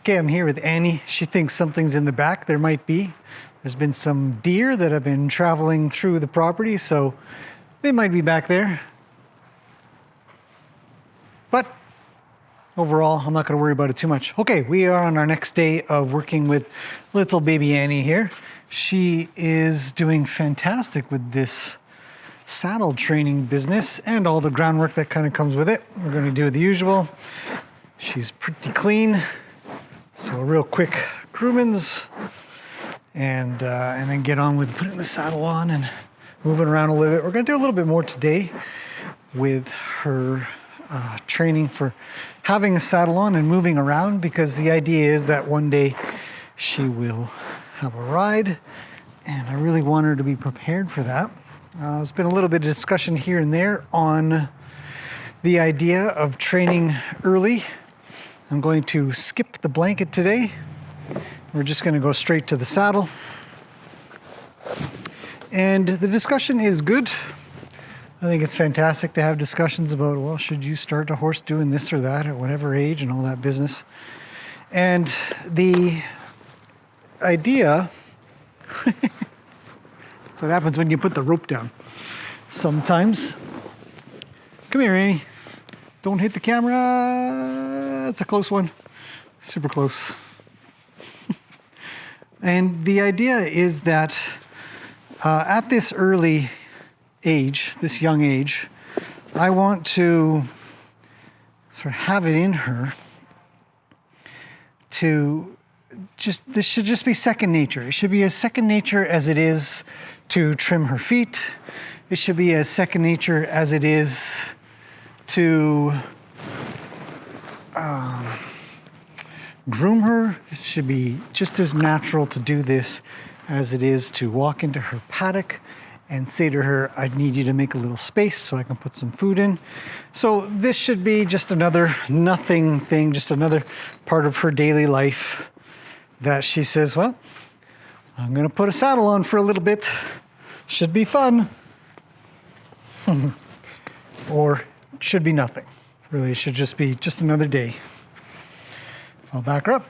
Okay, I'm here with Annie. She thinks something's in the back. There might be. There's been some deer that have been traveling through the property, so they might be back there. But overall, I'm not going to worry about it too much. Okay, we are on our next day of working with little baby Annie here. She is doing fantastic with this saddle training business and all the groundwork that kind of comes with it. We're going to do the usual. She's pretty clean. So a real quick groomings and then get on with putting the saddle on and moving around a little bit. We're going to do a little bit more today with her training for having a saddle on and moving around, because the idea is that one day she will have a ride, and I really want her to be prepared for that. There's been a little bit of discussion here and there on the idea of training early. I'm going to skip the blanket today. We're just going to go straight to the saddle. And the discussion is good. I think it's fantastic to have discussions about, well, should you start a horse doing this or that at whatever age and all that business. And the idea, that's what happens when you put the rope down. Sometimes, come here, Annie. Don't hit the camera. That's a close one. Super close. And the idea is that at this early age, this young age, I want to sort of have it in her to just, this should just be second nature. It should be as second nature as it is to trim her feet. It should be as second nature as it is to groom her. It should be just as natural to do this as it is to walk into her paddock and say to her, I need you to make a little space so I can put some food in. So this should be just another nothing thing, just another part of her daily life that she says, well, I'm going to put a saddle on for a little bit. Should be fun. Or should be nothing. Really, it should just be just another day. I'll back her up.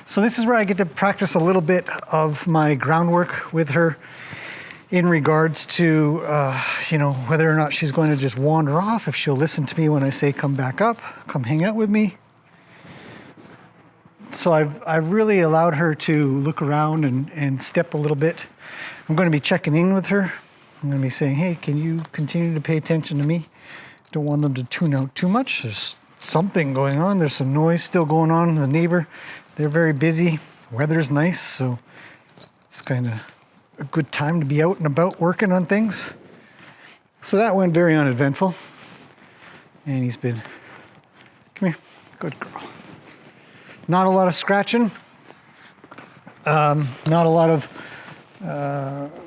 So this is where I get to practice a little bit of my groundwork with her in regards to, whether or not she's going to just wander off, if she'll listen to me when I say, come back up, come hang out with me. So I've really allowed her to look around and step a little bit. I'm going to be checking in with her. I'm going to be saying, hey, can you continue to pay attention to me? Don't want them to tune out too much. There's something going on. There's some noise still going on. The neighbor, they're very busy. Weather's nice, so it's kind of a good time to be out and about working on things. So that went very uneventful. And he's been, come here, good girl. Not a lot of scratching. Not a lot of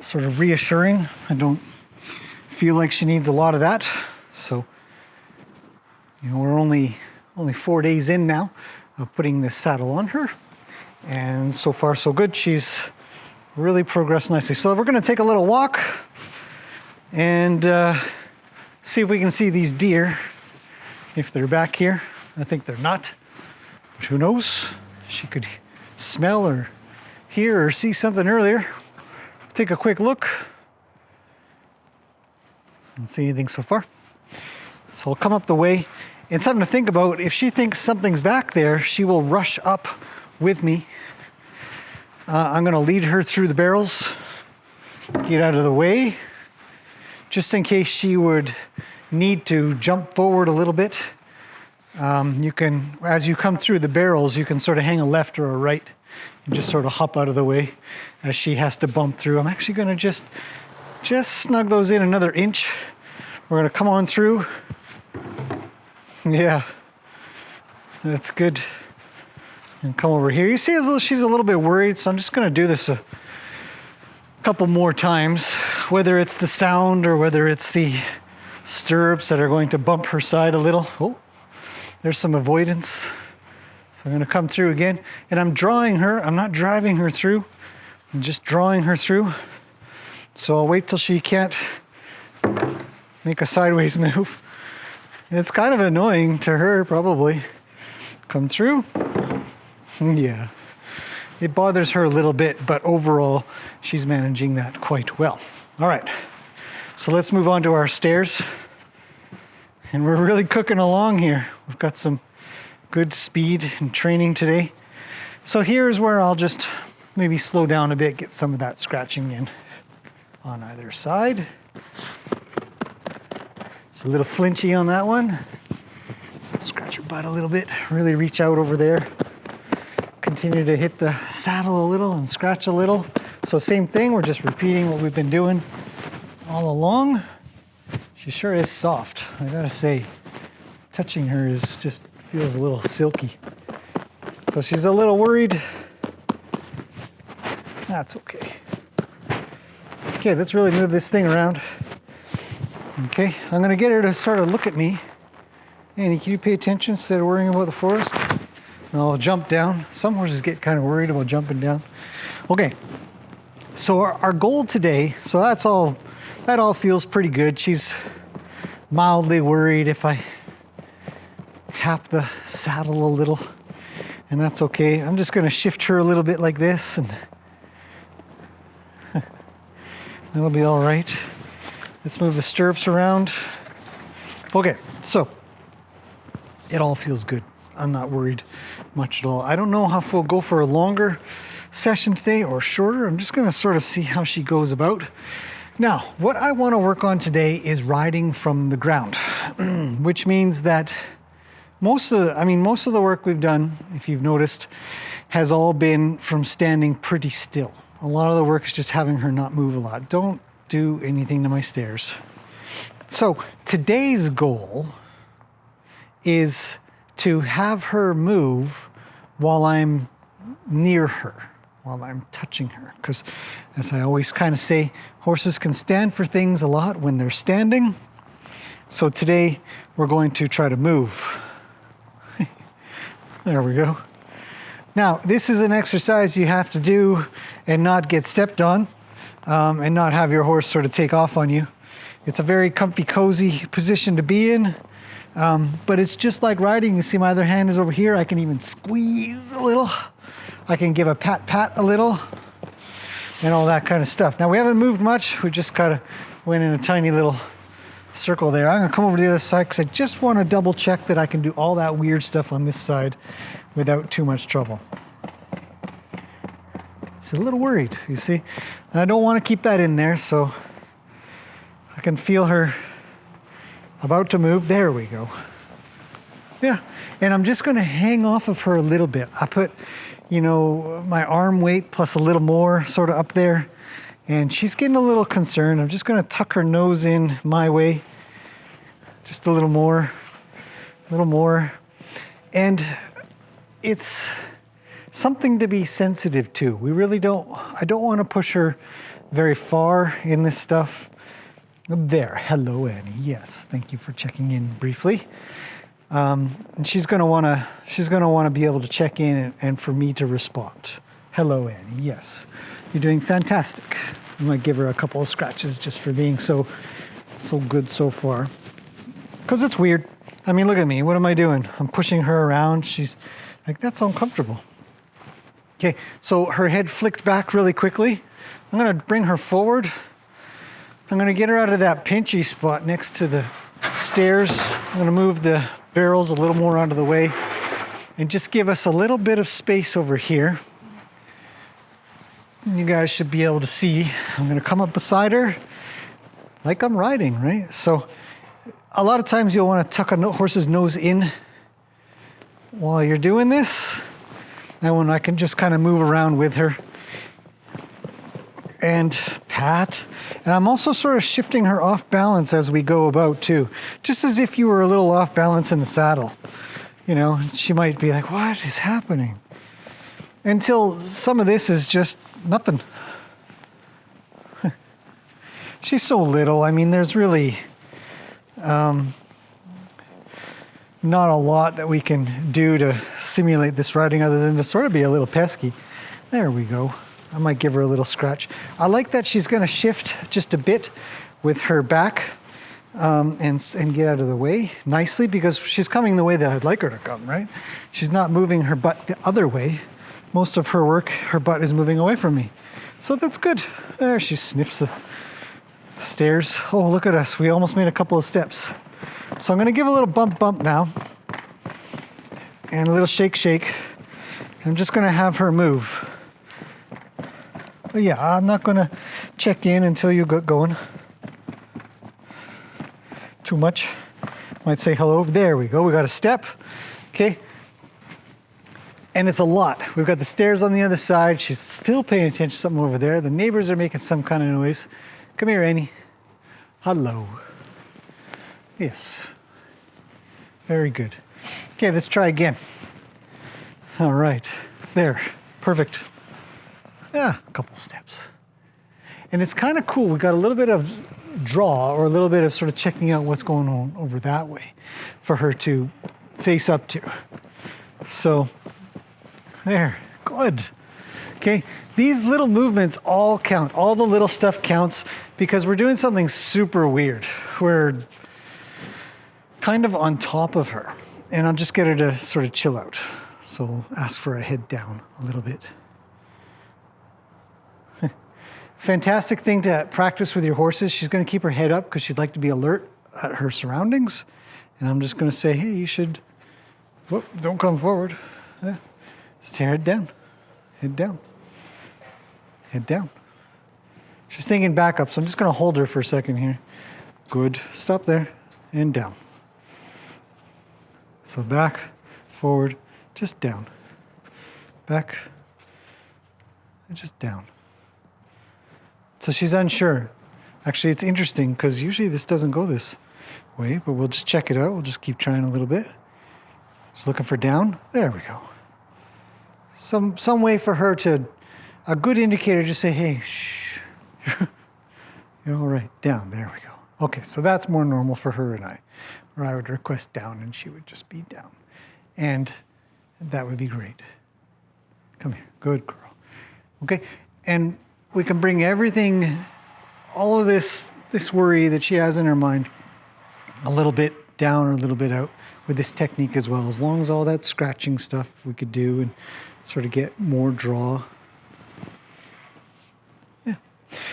sort of reassuring. I don't feel like she needs a lot of that. So, we're only 4 days in now of putting this saddle on her. And so far so good. She's really progressed nicely. So we're going to take a little walk and see if we can see these deer, if they're back here. I think they're not. But who knows? She could smell or hear or see something earlier. Take a quick look. Don't see anything so far. So I'll come up the way. And something to think about, if she thinks something's back there, she will rush up with me. I'm going to lead her through the barrels, get out of the way, just in case she would need to jump forward a little bit. You can, as you come through the barrels, you can sort of hang a left or a right and just sort of hop out of the way as she has to bump through. I'm actually going to just snug those in another inch. We're going to come on through. Yeah, that's good. And come over here. You see she's a little bit worried, so I'm just going to do this a couple more times, whether it's the sound or whether it's the stirrups that are going to bump her side a little. Oh, there's some avoidance. So I'm going to come through again, and I'm drawing her. I'm not driving her through. I'm just drawing her through. So I'll wait till she can't make a sideways move. It's kind of annoying to her, probably. Come through. Yeah. It bothers her a little bit, but overall, she's managing that quite well. All right, so let's move on to our stairs. And we're really cooking along here. We've got some good speed and training today. So here's where I'll just maybe slow down a bit, get some of that scratching in on either side. It's a little flinchy on that one. Scratch your butt a little bit, really reach out over there. Continue to hit the saddle a little and scratch a little. So same thing, we're just repeating what we've been doing all along. She sure is soft, I gotta say. Touching her is just feels a little silky. So she's a little worried. That's okay. Okay, let's really move this thing around. Okay, I'm gonna get her to sort of look at me. Annie, can you pay attention instead of worrying about the forest? And I'll jump down. Some horses get kind of worried about jumping down. Okay, so our goal today, so that all feels pretty good. She's mildly worried if I tap the saddle a little, and that's okay. I'm just gonna shift her a little bit like this, and that'll be all right. Let's move the stirrups around. Okay, so it all feels good. I'm not worried much at all. I don't know if we'll go for a longer session today or shorter. I'm just gonna sort of see how she goes about. Now, what I wanna work on today is riding from the ground, which means that most of the work we've done, if you've noticed, has all been from standing pretty still. A lot of the work is just having her not move a lot. Don't do anything to my stairs. So today's goal is to have her move while I'm near her, while I'm touching her. Because as I always kind of say, horses can stand for things a lot when they're standing. So today we're going to try to move. There we go. Now, this is an exercise you have to do and not get stepped on, and not have your horse sort of take off on you. It's a very comfy, cozy position to be in. But it's just like riding. You see my other hand is over here. I can even squeeze a little. I can give a pat a little, and all that kind of stuff. Now we haven't moved much. We just kind of went in a tiny little circle there. I'm gonna come over to the other side because I just want to double check that I can do all that weird stuff on this side without too much trouble. She's a little worried, you see. And I don't want to keep that in there, so I can feel her about to move. There we go. Yeah, and I'm just gonna hang off of her a little bit. I put, my arm weight plus a little more sort of up there, and she's getting a little concerned. I'm just gonna tuck her nose in my way, just a little more. And it's something to be sensitive to. I don't wanna push her very far in this stuff. There, hello Annie, yes, thank you for checking in briefly. And she's gonna wanna be able to check in and for me to respond. Hello Annie, yes, you're doing fantastic. I might give her a couple of scratches just for being so good so far. Because it's weird. I mean, look at me, what am I doing? I'm pushing her around, she's like, that's uncomfortable. Okay, so her head flicked back really quickly. I'm gonna bring her forward. I'm gonna get her out of that pinchy spot next to the stairs. I'm gonna move the barrels a little more out of the way and just give us a little bit of space over here. And you guys should be able to see. I'm gonna come up beside her like I'm riding, right? So a lot of times you'll wanna tuck a horse's nose in while you're doing this. And when I can just kind of move around with her and pat. And I'm also sort of shifting her off balance as we go about too. Just as if you were a little off balance in the saddle. She might be like, what is happening? Until some of this is just nothing. She's so little. I mean, there's really not a lot that we can do to simulate this riding other than to sort of be a little pesky. There we go. I might give her a little scratch. I like that she's gonna shift just a bit with her back. and get out of the way nicely, because she's coming the way that I'd like her to come, right? She's not moving her butt the other way. Most of her work, her butt is moving away from me. So that's good. There, she sniffs the stairs. Oh, look at us. We almost made a couple of steps. So I'm going to give a little bump now and a little shake. I'm just going to have her move. But yeah, I'm not going to check in until you get going. Too much. Might say hello. There we go. We got a step. Okay. And it's a lot. We've got the stairs on the other side. She's still paying attention to something over there. The neighbors are making some kind of noise. Come here, Annie. Hello. Yes. Very good. Okay, let's try again. All right. There. Perfect. Yeah, a couple steps. And it's kind of cool. We've got a little bit of draw, or a little bit of sort of checking out what's going on over that way for her to face up to. So, there. Good. Okay. These little movements all count. All the little stuff counts, because we're doing something super weird. We're kind of on top of her. And I'll just get her to sort of chill out. So we'll ask for a head down a little bit. Fantastic thing to practice with your horses. She's going to keep her head up because she'd like to be alert at her surroundings. And I'm just going to say, hey, you should, whoop, don't come forward. Yeah. Just head down, head down, head down. She's thinking back up, so I'm just going to hold her for a second here. Good. Stop there and down. So back, forward, just down. Back, and just down. So she's unsure. Actually, it's interesting because usually this doesn't go this way, but we'll just check it out. We'll just keep trying a little bit. Just looking for down. There we go. Some way for her to, a good indicator, just say, hey, shh. You're all right. Down. There we go. Okay, so that's more normal for her and I, where I would request down and she would just be down. And that would be great. Come here. Good girl. Okay, and we can bring everything, all of this worry that she has in her mind, a little bit down or a little bit out with this technique as well, as long as all that scratching stuff we could do and sort of get more draw. Yeah.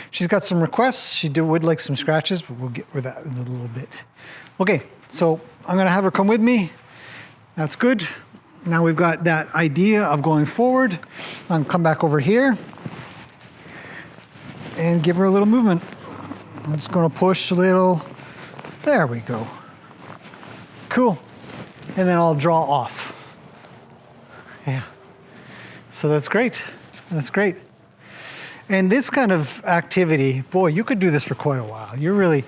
She's got some requests. She would like some scratches, but we'll get with that in a little bit. Okay, so I'm going to have her come with me. That's good. Now we've got that idea of going forward. I'll come back over here and give her a little movement. I'm just going to push a little. There we go. Cool. And then I'll draw off. Yeah. So that's great. That's great. And this kind of activity, boy, you could do this for quite a while. You're really,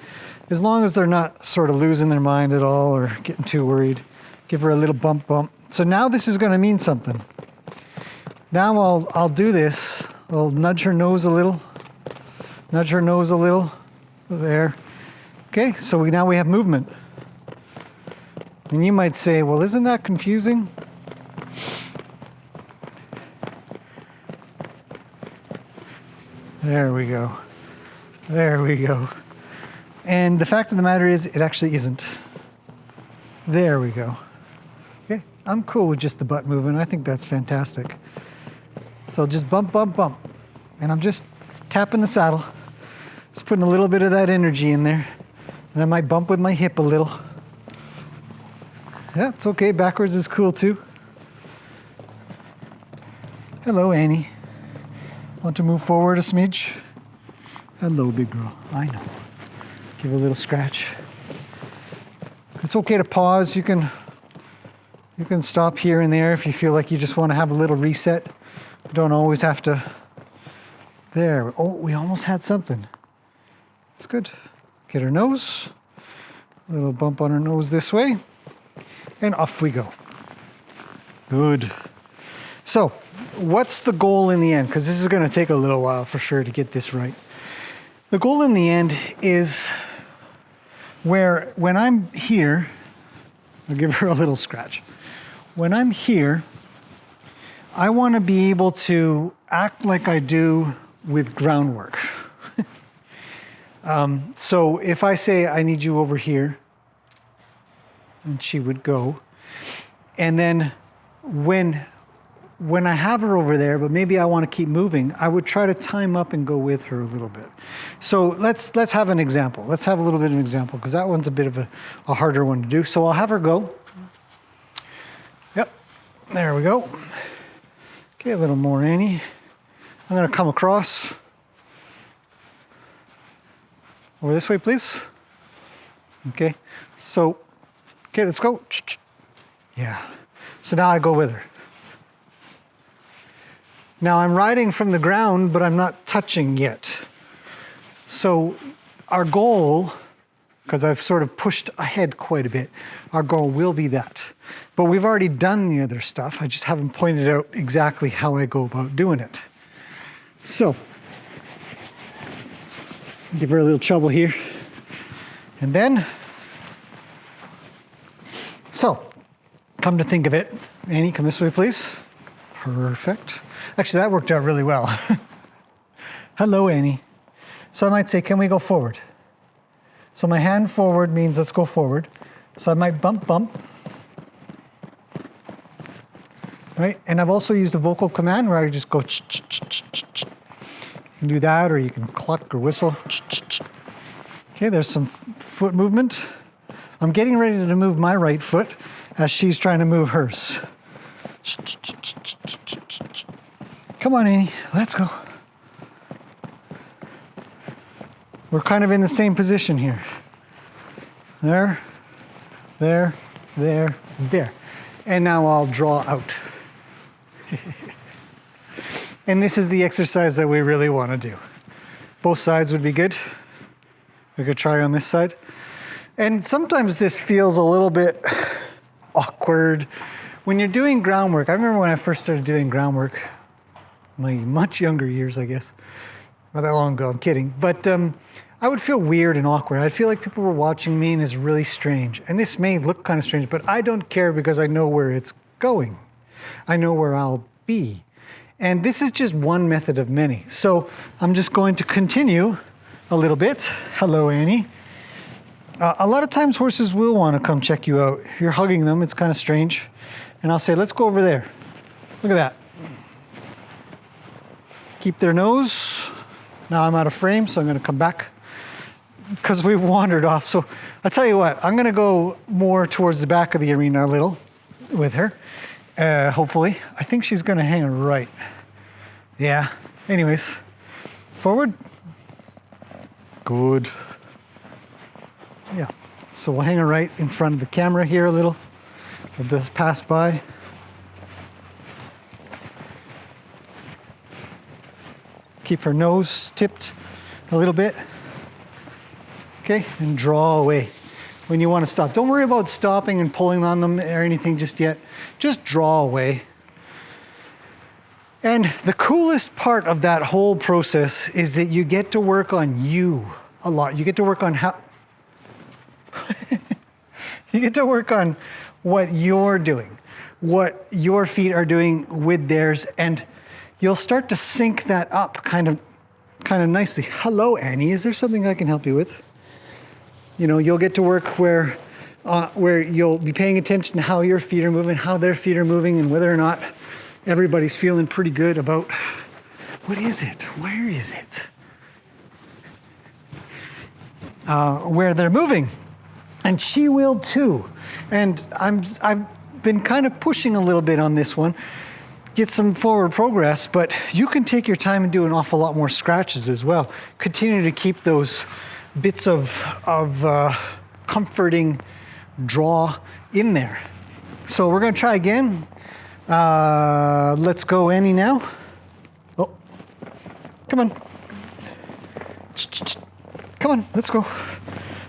as long as they're not sort of losing their mind at all or getting too worried, give her a little bump. So now this is going to mean something. Now I'll do this. I'll nudge her nose a little. Nudge her nose a little. There. Okay, so now we have movement. And you might say, well, isn't that confusing? There we go. There we go. And the fact of the matter is, it actually isn't. There we go. Okay, I'm cool with just the butt moving. I think that's fantastic. So just bump. And I'm just tapping the saddle. Just putting a little bit of that energy in there. And I might bump with my hip a little. Yeah, it's okay. Backwards is cool too. Hello, Annie. Want to move forward a smidge? Hello, big girl. I know. Give a little scratch. It's okay to pause. You can stop here and there if you feel like you just want to have a little reset. You don't always have to. There. Oh, we almost had something. It's good. Get her nose. A little bump on her nose this way. And off we go. Good. So, what's the goal in the end? Because this is going to take a little while for sure to get this right. The goal in the end is where when I'm here, I'll give her a little scratch. When I'm here, I want to be able to act like I do with groundwork. So if I say, I need you over here, and she would go. And then when I have her over there, but maybe I want to keep moving, I would try to time up and go with her a little bit. So let's have an example. Let's have a little bit of an example, because that one's a bit of a harder one to do. So I'll have her go. Yep, there we go. Okay, a little more, Annie. I'm going to come across. Over this way, please. Okay, so, okay, let's go. Yeah, so now I go with her. Now I'm riding from the ground, but I'm not touching yet. So our goal, because I've sort of pushed ahead quite a bit, our goal will be that. But we've already done the other stuff. I just haven't pointed out exactly how I go about doing it. So, give her a little trouble here. And then, so, come to think of it, Annie, come this way, please. Perfect. Actually, that worked out really well. Hello, Annie. So I might say, can we go forward? So my hand forward means let's go forward. So I might bump, right? And I've also used a vocal command where I just go ch-ch-ch-ch-ch. You can do that, or you can cluck or whistle. Okay, there's some foot movement. I'm getting ready to move my right foot as she's trying to move hers. Come on, Annie, let's go. We're kind of in the same position here. There, there, there, there. And now I'll draw out. And this is the exercise that we really want to do. Both sides would be good. We could try on this side. And sometimes this feels a little bit awkward. When you're doing groundwork, I remember when I first started doing groundwork, my much younger years, I guess. Not that long ago, I'm kidding. But I would feel weird and awkward. I'd feel like people were watching me and it's really strange. And this may look kind of strange, but I don't care because I know where it's going. I know where I'll be. And this is just one method of many. So I'm just going to continue a little bit. Hello, Annie. A lot of times horses will want to come check you out. If you're hugging them, it's kind of strange. And I'll say, let's go over there. Look at that. Keep their nose. Now I'm out of frame, so I'm going to come back because we've wandered off. So I'll tell you what, I'm going to go more towards the back of the arena a little with her, hopefully. I think she's going to hang right. Yeah. Anyways, forward. Good. Yeah. So we'll hang her right in front of the camera here a little. We'll just pass by. Keep her nose tipped a little bit. Okay, and draw away when you want to stop. Don't worry about stopping and pulling on them or anything just yet. Just draw away. And the coolest part of that whole process is that you get to work on you a lot. You get to work on how... You get to work on what you're doing, what your feet are doing with theirs, and you'll start to sync that up kind of nicely. Hello, Annie, is there something I can help you with? You know, you'll get to work where you'll be paying attention to how your feet are moving, how their feet are moving, and whether or not everybody's feeling pretty good about what is it, where is it, where they're moving. And she will too. And I've been kind of pushing a little bit on this one, get some forward progress, but you can take your time and do an awful lot more scratches as well. Continue to keep those bits of comforting draw in there. So we're going to try again. Let's go, Annie, now. Oh, come on. Come on, let's go.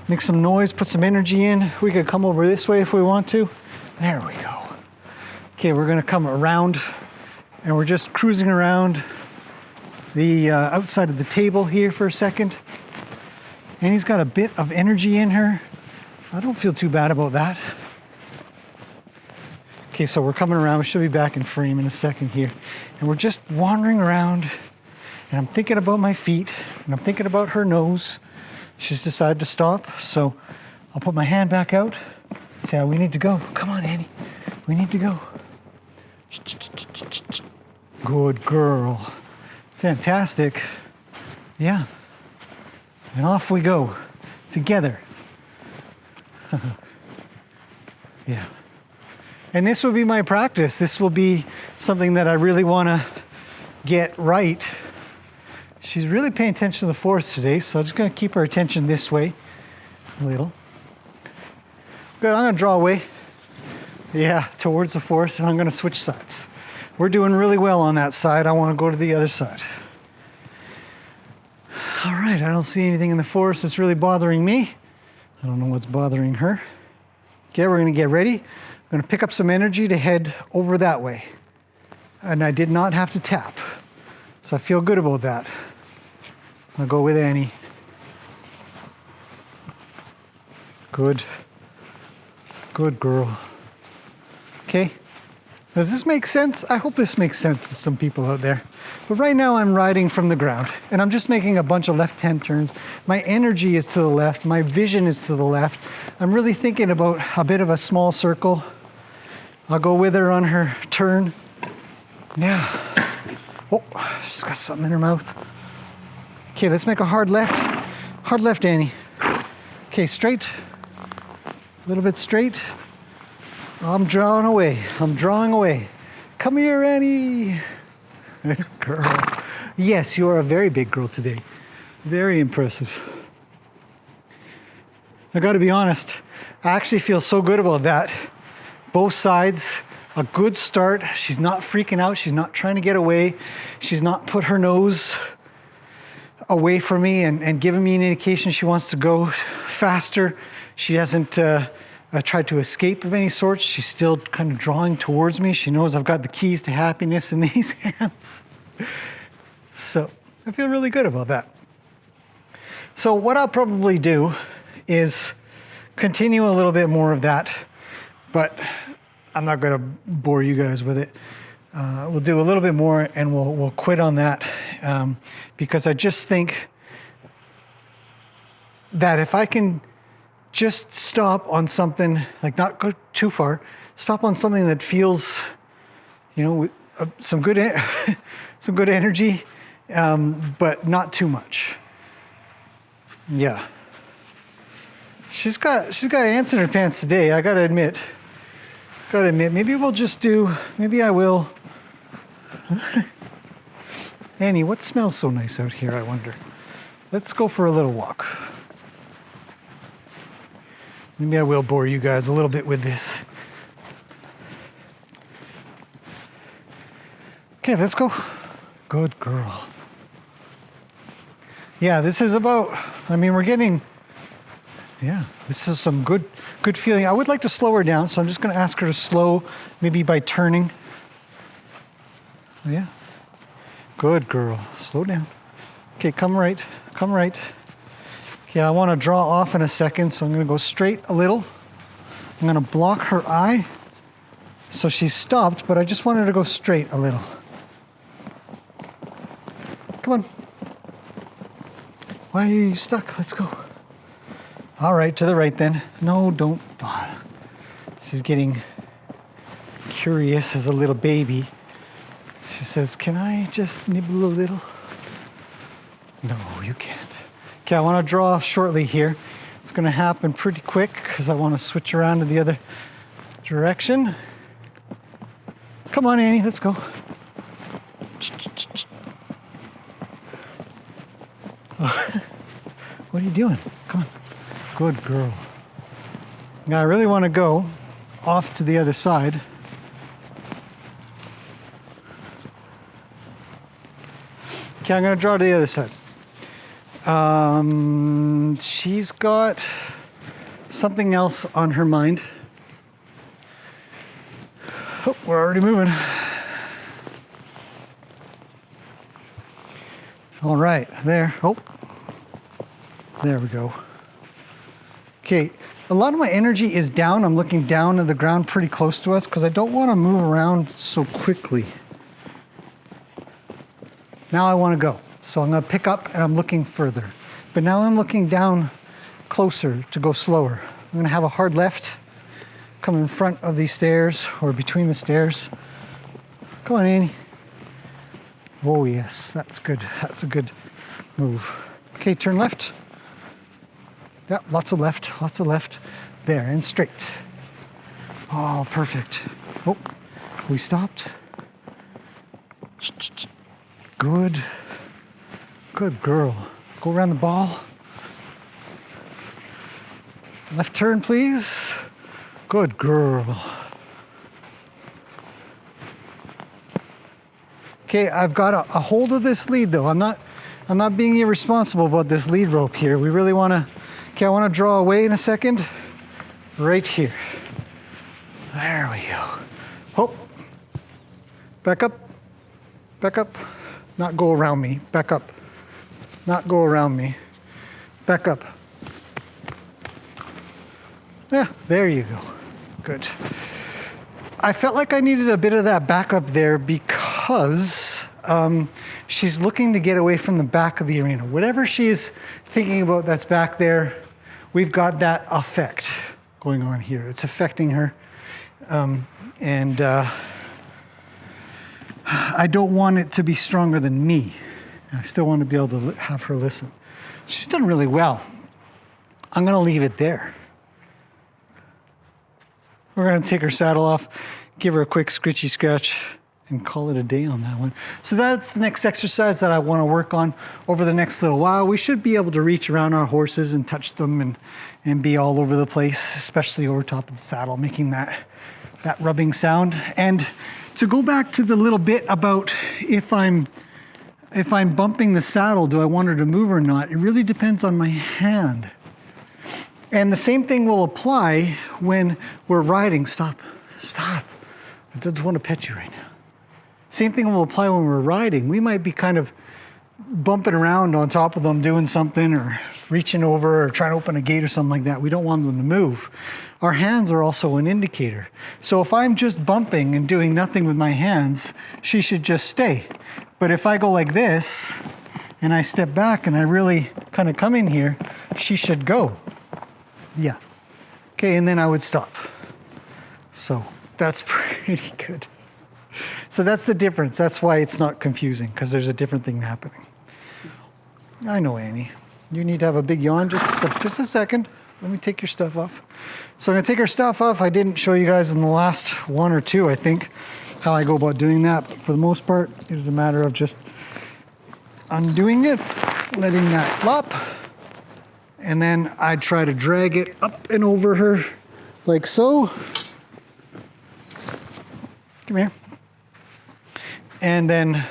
Make some noise, put some energy in. We could come over this way if we want to. There we go. Okay, we're going to come around, and we're just cruising around the outside of the table here for a second. Annie's got a bit of energy in her. I don't feel too bad about that. Okay, so we're coming around. We should be back in frame in a second here. And we're just wandering around, and I'm thinking about my feet, and I'm thinking about her nose. She's decided to stop, so I'll put my hand back out. Say, we need to go. Come on, Annie. We need to go. Good girl. Fantastic. Yeah. And off we go. Together. Yeah. And this will be my practice. This will be something that I really want to get right. She's really paying attention to the forest today, so I'm just going to keep her attention this way a little. Good, I'm going to draw away. Yeah, towards the forest, and I'm going to switch sides. We're doing really well on that side. I want to go to the other side. All right, I don't see anything in the forest that's really bothering me. I don't know what's bothering her. Okay, we're going to get ready. I'm going to pick up some energy to head over that way. And I did not have to tap. So I feel good about that. I'll go with Annie. Good. Good girl. Okay. Does this make sense? I hope this makes sense to some people out there. But right now I'm riding from the ground and I'm just making a bunch of left-hand turns. My energy is to the left. My vision is to the left. I'm really thinking about a bit of a small circle. I'll go with her on her turn. Yeah. Oh, she's got something in her mouth. Okay, let's make a hard left. Hard left, Annie. Okay, straight. A little bit straight. I'm drawing away. I'm drawing away. Come here, Annie. Good girl. Yes, you are a very big girl today. Very impressive. I got to be honest. I actually feel so good about that. Both sides. A good start. She's not freaking out. She's not trying to get away. She's not put her nose away from me and giving me an indication she wants to go faster. She hasn't tried to escape of any sort. She's still kind of drawing towards me. She knows I've got the keys to happiness in these hands. So I feel really good about that. So what I'll probably do is continue a little bit more of that, but I'm not going to bore you guys with it. We'll do a little bit more and we'll quit on that because I just think that if I can just stop on something, like not go too far, stop on something that feels, some good energy, but not too much. Yeah. She's got ants in her pants today, I gotta admit. Maybe we'll just do, maybe I will. Annie, what smells so nice out here, I wonder? Let's go for a little walk. Maybe I will bore you guys a little bit with this. Okay, let's go. Good girl. Yeah, this is about, we're getting, this is some good feeling. I would like to slow her down, so I'm just going to ask her to slow, maybe by turning. Yeah. Good girl. Slow down. Okay, come right. Okay, I want to draw off in a second, so I'm going to go straight a little. I'm going to block her eye. So she's stopped, but I just want her to go straight a little. Come on. Why are you stuck? Let's go. All right, to the right then. No, don't. She's getting curious as a little baby. She says, can I just nibble a little? No, you can't. Okay, I want to draw shortly here. It's going to happen pretty quick because I want to switch around to the other direction. Come on, Annie, let's go. What are you doing? Come on. Good girl. Now I really want to go off to the other side. Okay, I'm going to draw to the other side. She's got something else on her mind. Oh, we're already moving. All right, there. Oh, there we go. Okay, a lot of my energy is down. I'm looking down at the ground pretty close to us because I don't want to move around so quickly. Now I want to go. So I'm going to pick up and I'm looking further. But now I'm looking down closer to go slower. I'm gonna have a hard left, come in front of these stairs or between the stairs. Come on, Annie. Oh yes, that's good. That's a good move. Okay, turn left. Yep, lots of left, lots of left. There, and straight. Oh, perfect. Oh, we stopped. Good. Good girl. Go around the ball. Left turn, please. Good girl. Okay, I've got a hold of this lead though. I'm not being irresponsible about this lead rope here. We really wanna, okay, I wanna draw away in a second. Right here. There we go. Oh, back up, back up. Not go around me, back up. Not go around me, back up. Yeah, there you go, good. I felt like I needed a bit of that backup there because she's looking to get away from the back of the arena. Whatever she's thinking about that's back there, we've got that effect going on here. It's affecting her. I don't want it to be stronger than me. I still want to be able to have her listen. She's done really well. I'm gonna leave it there. We're gonna take her saddle off, give her a quick scritchy scratch, and call it a day on that one. So that's the next exercise that I want to work on over the next little while. We should be able to reach around our horses and touch them and be all over the place, especially over top of the saddle, making that rubbing sound. And to go back to the little bit about if I'm bumping the saddle, do I want her to move or not? It really depends on my hand. And the same thing will apply when we're riding. Stop, stop. I just want to pet you right now. Same thing will apply when we're riding. We might be kind of bumping around on top of them, doing something or reaching over or trying to open a gate or something like that. We don't want them to move. Our hands are also an indicator. So if I'm just bumping and doing nothing with my hands, she should just stay. But if I go like this and I step back and I really kind of come in here, she should go. Yeah. Okay, and then I would stop. So that's pretty good. So that's the difference. That's why it's not confusing, because there's a different thing happening. I know, Annie. You need to have a big yawn. Just a second. Let me take your stuff off. So I'm going to take her stuff off. I didn't show you guys in the last one or two, I think, how I go about doing that. But for the most part, it is a matter of just undoing it, letting that flop, and then I try to drag it up and over her like so. Come here. And then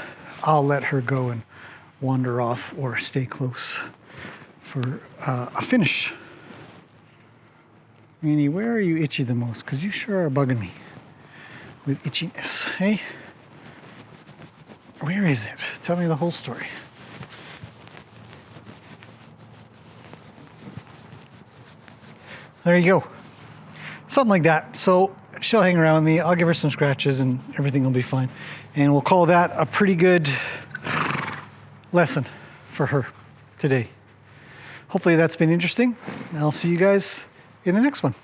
I'll let her go and wander off or stay close for a finish. Annie, where are you itchy the most? Because you sure are bugging me with itchiness, hey? Where is it? Tell me the whole story. There you go. Something like that. So she'll hang around with me. I'll give her some scratches and everything will be fine. And we'll call that a pretty good lesson for her today. Hopefully that's been interesting. I'll see you guys in the next one.